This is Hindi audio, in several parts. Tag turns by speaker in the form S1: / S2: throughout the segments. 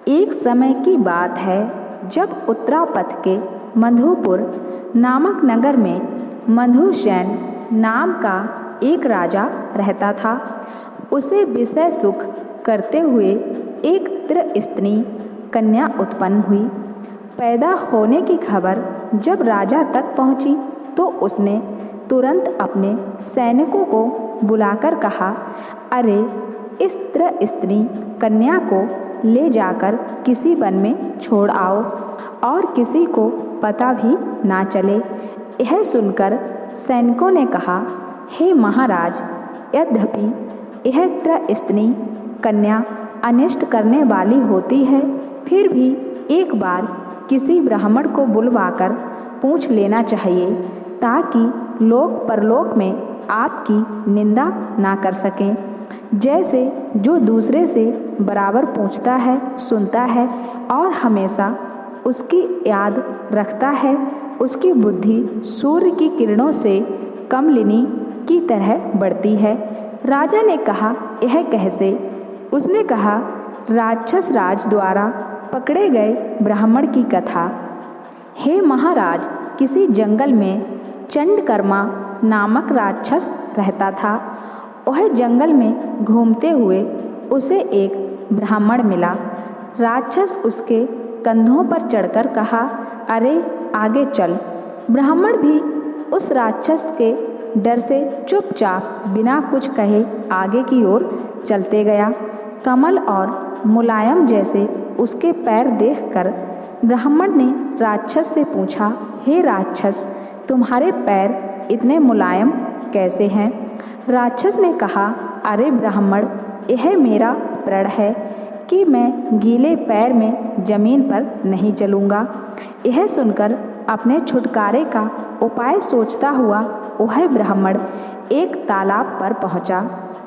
S1: एक समय की बात है जब उत्तरापथ के मधुपुर नामक नगर में मधुसेन नाम का एक राजा रहता था। उसे विषय सुख करते हुए एक त्रिस्तनी कन्या उत्पन्न हुई। पैदा होने की खबर जब राजा तक पहुंची तो उसने तुरंत अपने सैनिकों को बुलाकर कहा, अरे इस त्रिस्तनी कन्या को ले जाकर किसी वन में छोड़ आओ और किसी को पता भी ना चले। यह सुनकर सैनिकों ने कहा, हे महाराज, यद्यपि यह त्रिस्तनी कन्या अनिष्ट करने वाली होती है, फिर भी एक बार किसी ब्राह्मण को बुलवाकर पूछ लेना चाहिए ताकि लोक परलोक में आपकी निंदा ना कर सकें। जैसे जो दूसरे से बराबर पूछता है, सुनता है और हमेशा उसकी याद रखता है, उसकी बुद्धि सूर्य की किरणों से कमलिनी की तरह बढ़ती है। राजा ने कहा, यह कैसे? उसने कहा, राक्षस राज द्वारा पकड़े गए ब्राह्मण की कथा। हे महाराज, किसी जंगल में चंडकर्मा नामक राक्षस रहता था। वह जंगल में घूमते हुए उसे एक ब्राह्मण मिला। राक्षस उसके कंधों पर चढ़कर कहा, अरे आगे चल। ब्राह्मण भी उस राक्षस के डर से चुपचाप बिना कुछ कहे आगे की ओर चलते गया। कमल और मुलायम जैसे उसके पैर देखकर ब्राह्मण ने राक्षस से पूछा, हे राक्षस, तुम्हारे पैर इतने मुलायम कैसे हैं? राक्षस ने कहा, अरे ब्राह्मण, यह मेरा प्रण है कि मैं गीले पैर में जमीन पर नहीं चलूँगा। यह सुनकर अपने छुटकारे का उपाय सोचता हुआ वह ब्राह्मण एक तालाब पर पहुँचा।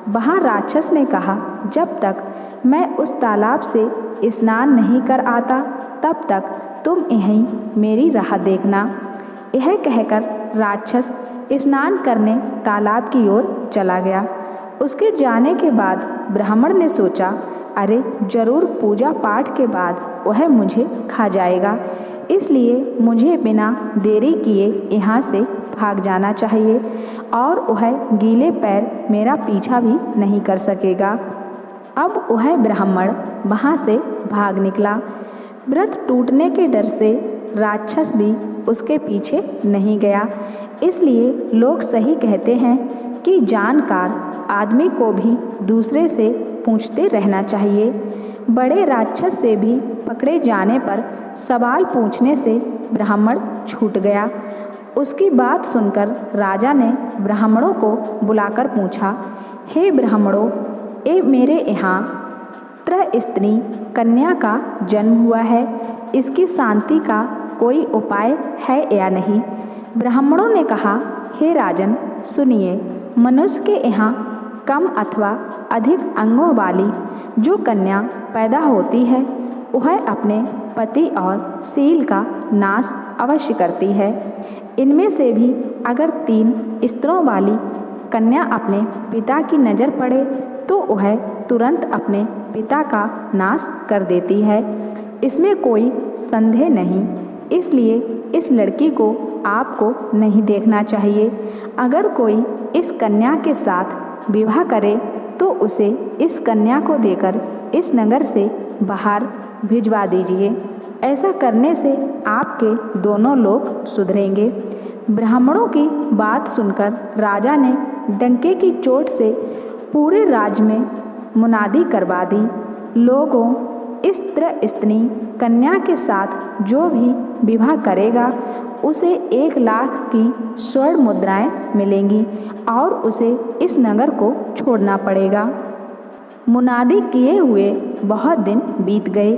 S1: वहाँ राक्षस ने कहा, जब तक मैं उस तालाब से स्नान नहीं कर आता तब तक तुम यहीं मेरी राह देखना। यह कहकर राक्षस स्नान करने तालाब की ओर चला गया। उसके जाने के बाद ब्राह्मण ने सोचा, अरे जरूर पूजा पाठ के बाद वह मुझे खा जाएगा, इसलिए मुझे बिना देरी किए यहाँ से भाग जाना चाहिए और वह गीले पैर मेरा पीछा भी नहीं कर सकेगा। अब वह ब्राह्मण वहाँ से भाग निकला। व्रत टूटने के डर से राक्षस भी उसके पीछे नहीं गया। इसलिए लोग सही कहते हैं कि जानकार आदमी को भी दूसरे से पूछते रहना चाहिए। बड़े राक्षस से भी पकड़े जाने पर सवाल पूछने से ब्राह्मण छूट गया। उसकी बात सुनकर राजा ने ब्राह्मणों को बुलाकर पूछा, हे ब्राह्मणों, ये मेरे यहाँ त्रिस्तनी कन्या का जन्म हुआ है, इसकी शांति का कोई उपाय है या नहीं? ब्राह्मणों ने कहा, हे राजन, सुनिए, मनुष्य के यहाँ कम अथवा अधिक अंगों वाली जो कन्या पैदा होती है वह अपने पति और शील का नाश अवश्य करती है। इनमें से भी अगर 3 स्त्रों वाली कन्या अपने पिता की नज़र पड़े तो वह तुरंत अपने पिता का नाश कर देती है। इसमें कोई संदेह नहीं, इसलिए इस लड़की को आपको नहीं देखना चाहिए। अगर कोई इस कन्या के साथ विवाह करे तो उसे इस कन्या को देकर इस नगर से बाहर भिजवा दीजिए। ऐसा करने से आपके दोनों लोग सुधरेंगे। ब्राह्मणों की बात सुनकर राजा ने डंके की चोट से पूरे राज्य में मुनादी करवा दी, लोगों, इस त्रिस्तनी कन्या के साथ जो भी विवाह करेगा उसे 1 लाख की स्वर्ण मुद्राएं मिलेंगी और उसे इस नगर को छोड़ना पड़ेगा। मुनादी किए हुए बहुत दिन बीत गए,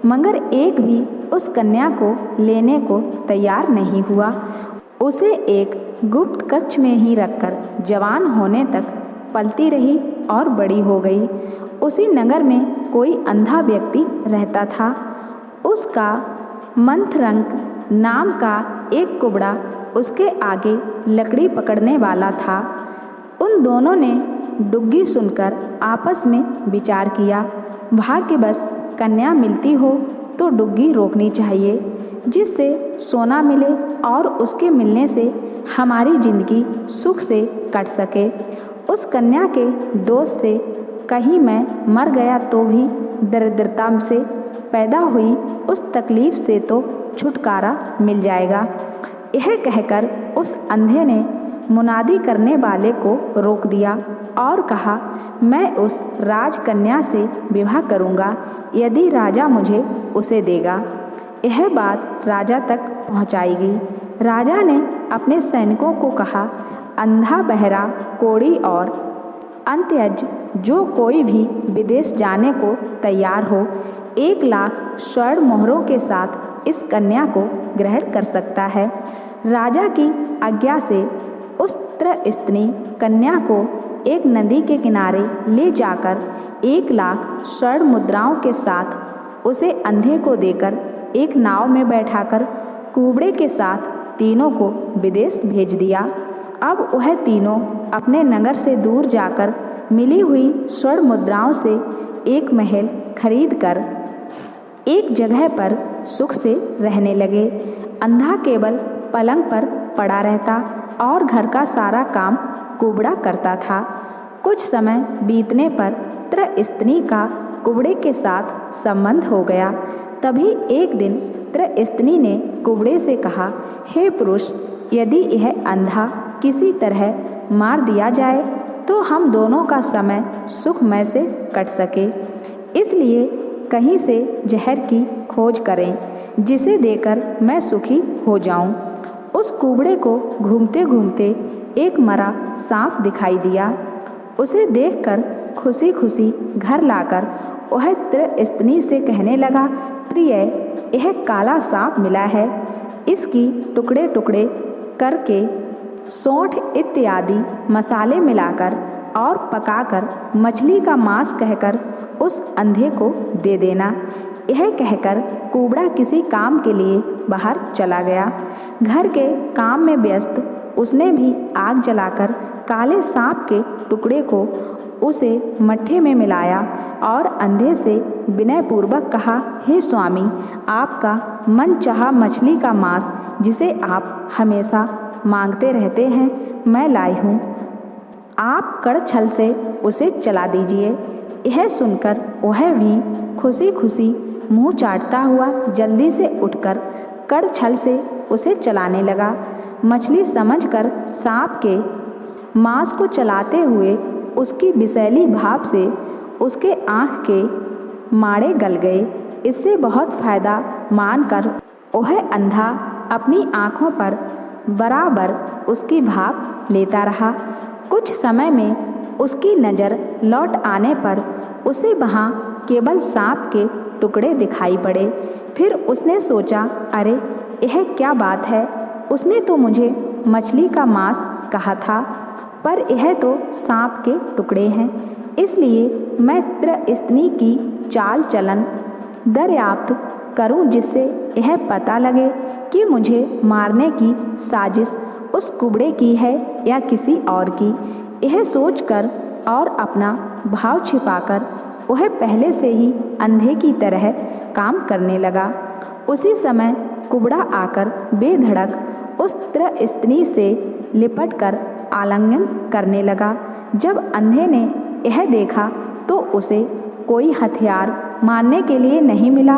S1: मगर एक भी उस कन्या को लेने को तैयार नहीं हुआ। उसे एक गुप्त कक्ष में ही रखकर जवान होने तक पलती रही और बड़ी हो गई। उसी नगर में कोई अंधा व्यक्ति रहता था। उसका मंथरंक नाम का एक कुबड़ा उसके आगे लकड़ी पकड़ने वाला था। उन दोनों ने डुग्गी सुनकर आपस में विचार किया। भाग्यवश कन्या मिलती हो तो डुग्गी रोकनी चाहिए, जिससे सोना मिले और उसके मिलने से हमारी जिंदगी सुख से कट सके। उस कन्या के दोष से कहीं मैं मर गया तो भी दरिद्रता से पैदा हुई उस तकलीफ से तो छुटकारा मिल जाएगा। यह कहकर उस अंधे ने मुनादी करने वाले को रोक दिया और कहा, मैं उस राजकन्या से विवाह करूँगा यदि राजा मुझे उसे देगा। यह बात राजा तक पहुँचाई गई। राजा ने अपने सैनिकों को कहा, अंधा, बहरा, कोढ़ी और अंत्यज जो कोई भी विदेश जाने को तैयार हो 1,00,000 स्वर्ण मोहरों के साथ इस कन्या को ग्रहण कर सकता है। राजा की आज्ञा से उस त्रस्तिनी कन्या को एक नदी के किनारे ले जाकर 1,00,000 स्वर्ण मुद्राओं के साथ उसे अंधे को देकर एक नाव में बैठाकर कुबड़े के साथ तीनों को विदेश भेज दिया। अब वह तीनों अपने नगर से दूर जाकर मिली हुई स्वर्ण मुद्राओं से एक महल खरीदकर एक जगह पर सुख से रहने लगे। अंधा केवल पलंग पर पड़ा रहता और घर का सारा काम कुबड़ा करता था। कुछ समय बीतने पर त्रस्तिनी का कुबड़े के साथ संबंध हो गया। तभी एक दिन त्रस्तिनी ने कुबड़े से कहा, हे पुरुष, यदि यह अंधा किसी तरह मार दिया जाए तो हम दोनों का समय सुखमय से कट सके, इसलिए कहीं से जहर की खोज करें जिसे देकर मैं सुखी हो जाऊं। उस कुबड़े को घूमते घूमते एक मरा सांप दिखाई दिया। उसे देखकर खुशी खुशी घर लाकर वह त्रस्तिनी से कहने लगा, प्रिय, यह काला सांप मिला है। इसकी टुकड़े टुकड़े करके सौंठ इत्यादि मसाले मिलाकर और पकाकर मछली का मांस कहकर उस अंधे को दे देना। यह कहकर कुबड़ा किसी काम के लिए बाहर चला गया। घर के काम में व्यस्त उसने भी आग जलाकर काले सांप के टुकड़े को उसे मट्ठे में मिलाया और अंधे से विनयपूर्वक कहा, हे स्वामी, आपका मन चाहा मछली का मांस जिसे आप हमेशा मांगते रहते हैं मैं लाई हूँ, आप कड़छल से उसे चला दीजिए। यह सुनकर वह भी खुशी खुशी मुंह चाटता हुआ जल्दी से उठकर कड़छल से उसे चलाने लगा। मछली समझकर सांप के मांस को चलाते हुए उसकी विषैली भाप से उसके आँख के माड़े गल गए। इससे बहुत फायदा मानकर वह अंधा अपनी आँखों पर बराबर उसकी भाप लेता रहा। कुछ समय में उसकी नज़र लौट आने पर उसे वहाँ केवल सांप के टुकड़े दिखाई पड़े। फिर उसने सोचा, अरे यह क्या बात है, उसने तो मुझे मछली का मांस कहा था, पर यह तो सांप के टुकड़े हैं। इसलिए मैं त्रस्तिनी की चाल चलन दरियाफ्त करूं जिससे यह पता लगे कि मुझे मारने की साजिश उस कुबड़े की है या किसी और की। यह सोचकर और अपना भाव छिपाकर वह पहले से ही अंधे की तरह काम करने लगा। उसी समय कुबड़ा आकर बेधड़क उस त्रस्तिनी से लिपटकर आलिंगन करने लगा। जब अंधे ने यह देखा तो उसे कोई हथियार मारने के लिए नहीं मिला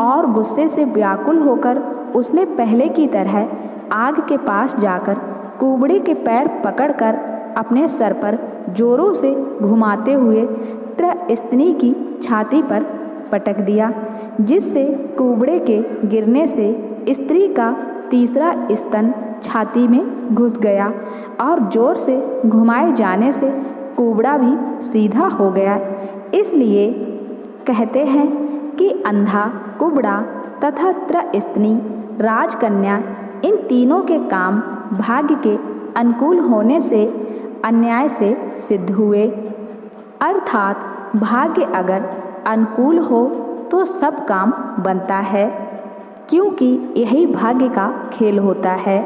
S1: और गुस्से से व्याकुल होकर उसने पहले की तरह आग के पास जाकर कुबड़े के पैर पकड़कर अपने सर पर जोरों से घुमाते हुए त्रस्तिनी की छाती पर पटक दिया, जिससे कुबड़े के गिरने से स्त्री का तीसरा स्तन छाती में घुस गया और जोर से घुमाए जाने से कुबड़ा भी सीधा हो गया। इसलिए कहते हैं कि अंधा, कुबड़ा तथा त्रस्तिनी राजकन्या इन तीनों के काम भाग्य के अनुकूल होने से अन्याय से सिद्ध हुए। अर्थात भाग्य अगर अनुकूल हो तो सब काम बनता है, क्योंकि यही भाग्य का खेल होता है।